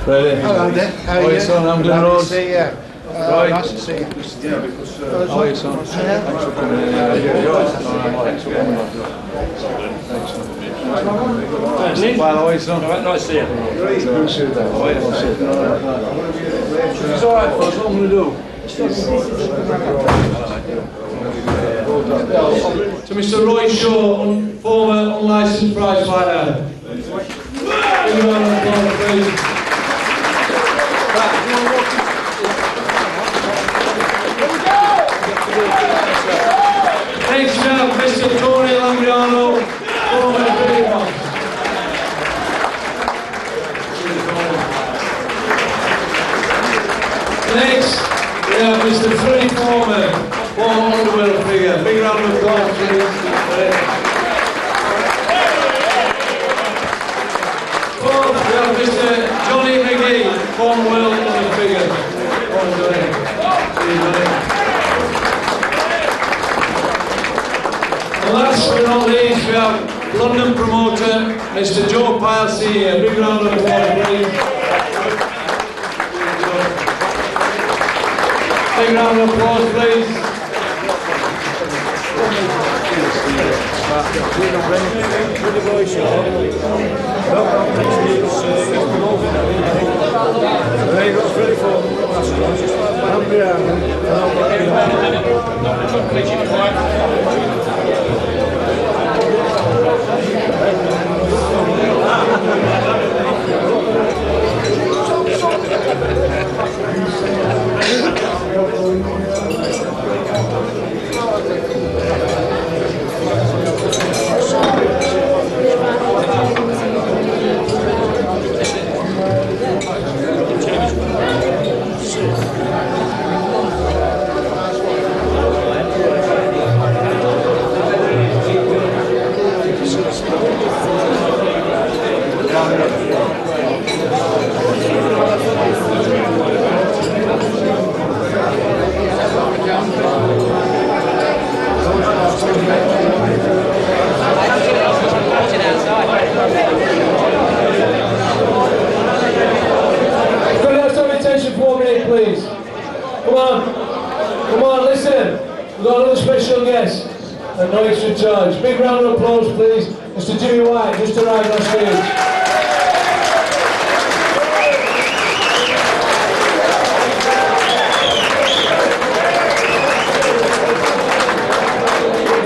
Ready? Hello there. How are you? Son, I'm Glenn Nice Rose. to see you. Right. Nice to see you. Yeah, because... how are you, son? Thanks for coming in. Thanks for coming. Excellent. Well, how are you, son? Nice to see you. How are you? It's all right, folks. What I'm going to do... To Mr. Roy Shaw, former unlicensed prize fighter. Give him a round of applause, please. Next up, Mr. Lambrianou, former Pt1. Next, we have Mr. Foreman, former underworld figure. Big round of applause, please. Fourth, we have Mr. Magee, former world underworld figure. And last but not least, we have London promoter, Mr. Pyle Senior. Big round of applause, please. Big round of applause, please. Please. Come on, listen. We've got another special guest at no extra charge. Big round of applause, please. Mr. Jimmy White, just arrived on stage.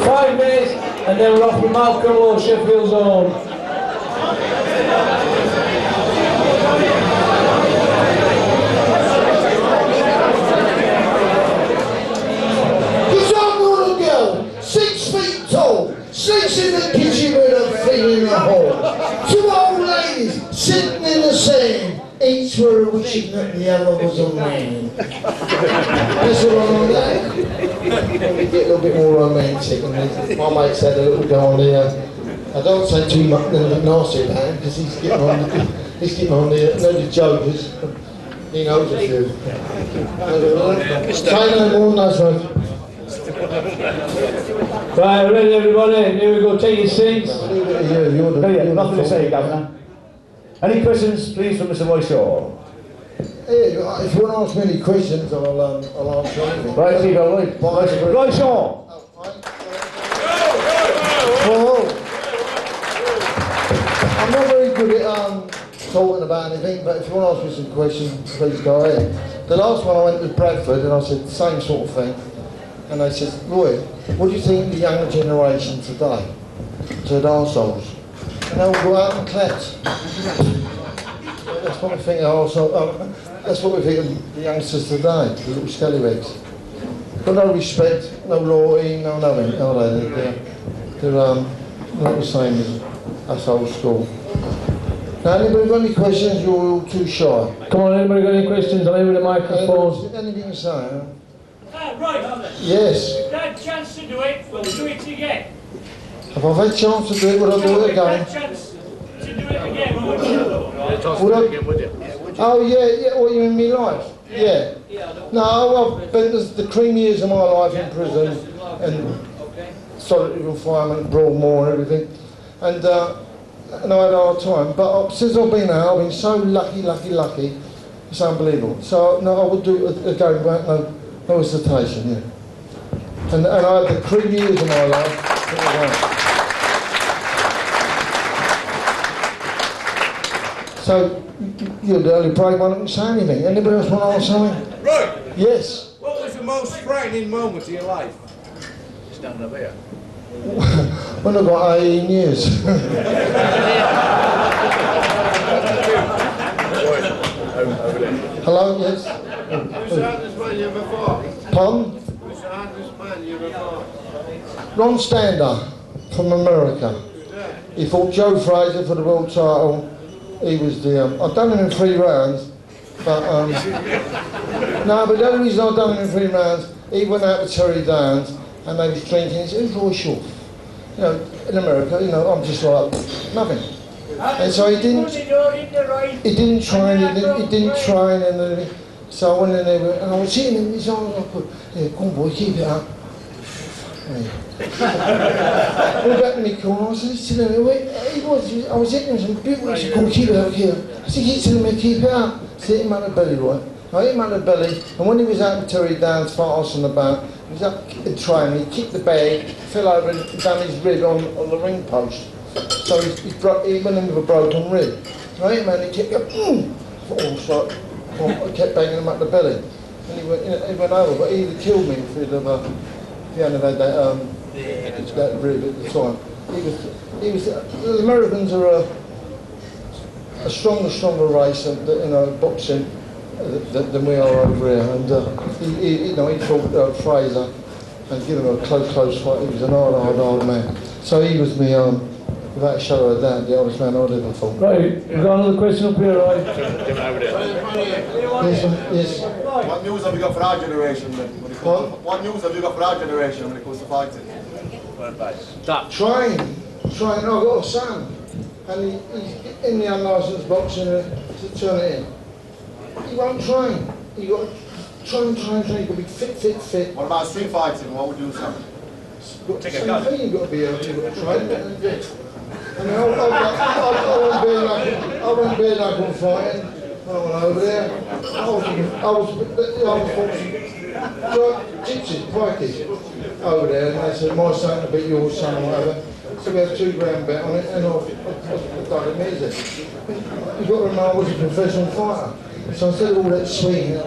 Five minutes, and then we're off with Malcolm Lowe, Sheffield's own. Sleeps in the kitchen with her feet in the hall. Two old ladies sitting in the sand, each were wishing that the other was a man. That's what I'm on that. We get a little bit more romantic, and my mate's had a little go on there. I don't say too much nasty about him because he's getting on the jokers. He knows a few. Say no more, nice one. Right, ready everybody? Here we go, take your seats. Nothing to say, Governor. Any questions, please, from Mr. Roy Shaw? Yeah, if you want to ask me any questions, I'll answer anything. Right, here you go, Roy Shaw. I'm not very good at talking about anything, but if you want to ask me some questions, please go ahead. The last one I went to Bradford and I said the same sort of thing. And they said, Roy, what do you think of the younger generation today? I said, arseholes. And they all go out and clapped. That's what we think of that's what we think of the youngsters today, the little scallywags. Got no respect, no loyalty, no nothing, are they? They're not the same as us old school. Now, anybody got any questions? You're all too shy. Come on, anybody got any questions? I'll with the microphone. Anything to say, huh? Right. Yes. If you had a chance to do it, we'll do it again. If I've had a chance to do it, would I do it again? If you had a chance to do it again, what would you do? Would I? Oh yeah, what you mean, my life? Yeah. No, I've spent the cream years of my life in prison and solitary confinement, Broadmoor and everything. And and I had a hard time. But since I've been out, I've been so lucky. It's unbelievable. So no, I would do it again without no hesitation. Yeah. And I had the 3 years of my life. So you're the only brave one that can say anything. Anybody else want to ask something? Right. Yes. What was the most frightening moment of your life? Standing up here. When I got 18 years. Hello, yes. Who's the hardest man you ever fought? Pardon? Who's the hardest man you ever fought? Ron Stander from America. He fought Joe Fraser for the world title. He was the, I've done him in 3 rounds, but, no, but the only reason I've done him in 3 rounds, he went out with Terry Downs, and they was drinking, he said, who's Roy Shaw? You know, in America, you know, I'm just like, nothing. And so he didn't try and anything. So I went in there, and I was hitting him in his arms, I put, yeah, come on boy, keep it up. I went back in the corner, I said, listen to him, I was hitting him some beautiful, he said, come on, keep it up here. I said, keep telling me, keep it up. I said, hit him on the belly, right? I hit him on the belly, and when he was out with Terry Downs, fast on the bout, he was up and trying, he kicked the bag, fell over and done his rib on the ring post. So he went in with a broken rib. So I hit him and he kept going, I kept banging him up the belly. And he went over, but he would have killed me if he hadn't had that rib at the time. The Americans are a stronger race in boxing than we are over here. And he fought Fraser and given him a close fight. He was an hard man. So he was me, without a shadow of a doubt, the hardest man I'd ever fought. Right, we've got another question up here, right? Yes. What news have you got for our generation then? What news have you got for our generation when it comes to fighting? Train. I've got a son, and he's in the unlicensed boxing to turn it in. He won't train. He got train. He got to be fit. What about street fighting? What would you say? Take a gun. You've got to be trained. I mean, I wouldn't be like on fighting when I went over there. I was gypsies, pikeys over there, and they said, my son will beat your son or whatever. So we had $2 grand bet on it, and I done it easy. You've got to remember I was a professional fighter. So instead of all that swinging,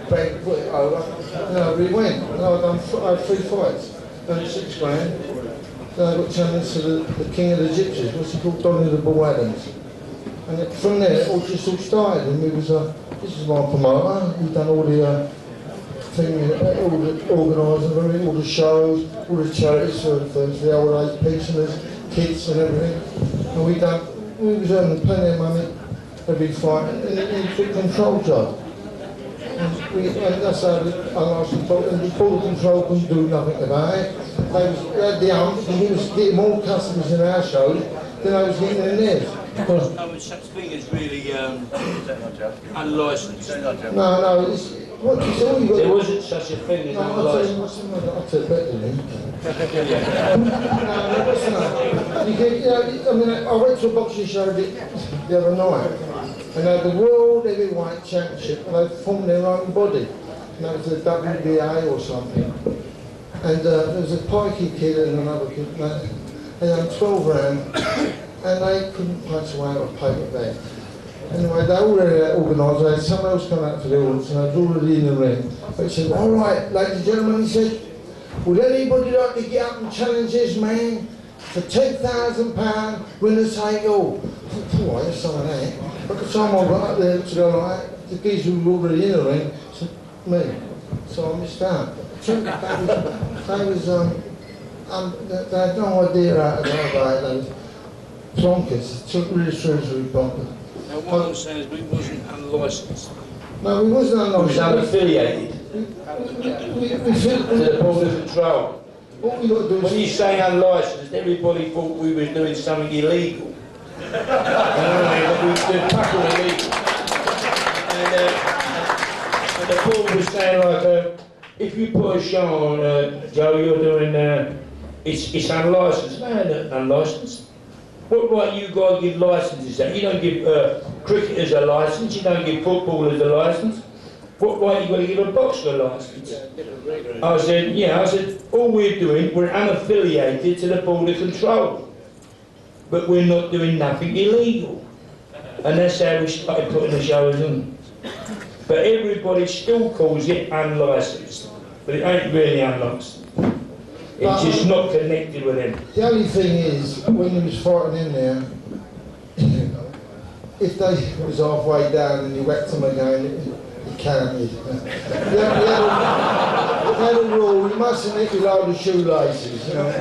bang, put it over, we went. And I had 3 fights, earned $6 grand. Then I got challenged to the king of the gypsies, what's he called, Donny the Bull Adams. And from there, it all started, and we was, this is my promoter, he's done all the all the organising, all the shows, all the charities for the old age pensioners, kids and everything. And we was earning plenty of money every fight, and he took control job. And that's how I lost control, and before the control couldn't do nothing about it. They had the ump, and he was getting more customers in our shows than I was getting in theirs. No, such thing as really unlicensed. No, it's, what you say, you got There wasn't such a thing as unlicensed. I'll tell you better than him. No, listen up. I mean, I went to a boxing show the other night, and they had the World Heavyweight Championship, and they formed their own body. And that was the WBA or something. And there was a pikey kid and another kid, and they had 12 round, and they couldn't punch away a paper bag. Anyway, they all had organised, they had someone else come out to the audience, and they was already in the ring. But he said, all right, ladies and gentlemen, he said, would anybody like to get up and challenge this man for £10,000, winner take all? I thought, all right, that's some of that. But the time I got up there to go like that, the geezer who was already in the ring said, me. So I missed out. They had no idea how to go about those plonkers. Took really seriously plonkers. Now what I'm saying is we wasn't unlicensed. No, we wasn't unlicensed. Unaffiliated We to the Board of Control. what we got to do When you is... say unlicensed, everybody thought we was doing something illegal. You know what I mean? We was doing tackle illegal. And the board was saying like, if you put a show on, Joe, you're doing, it's unlicensed. No, not unlicensed. What right you guys give licences out? You don't give cricketers a licence, you don't give footballers a licence. What right you got to give a boxer a licence? I said, yeah, I said, all we're doing, we're unaffiliated to the Board of Control. But we're not doing nothing illegal. And that's how we started putting the shows on. But everybody still calls it unlicensed. But it ain't really unlicensed. It's just not connected with them. The only thing is, when you was fighting in there, if they was halfway down and you whacked them again, you can't. We had a rule, you mustn't hit your load of shoelaces, you know.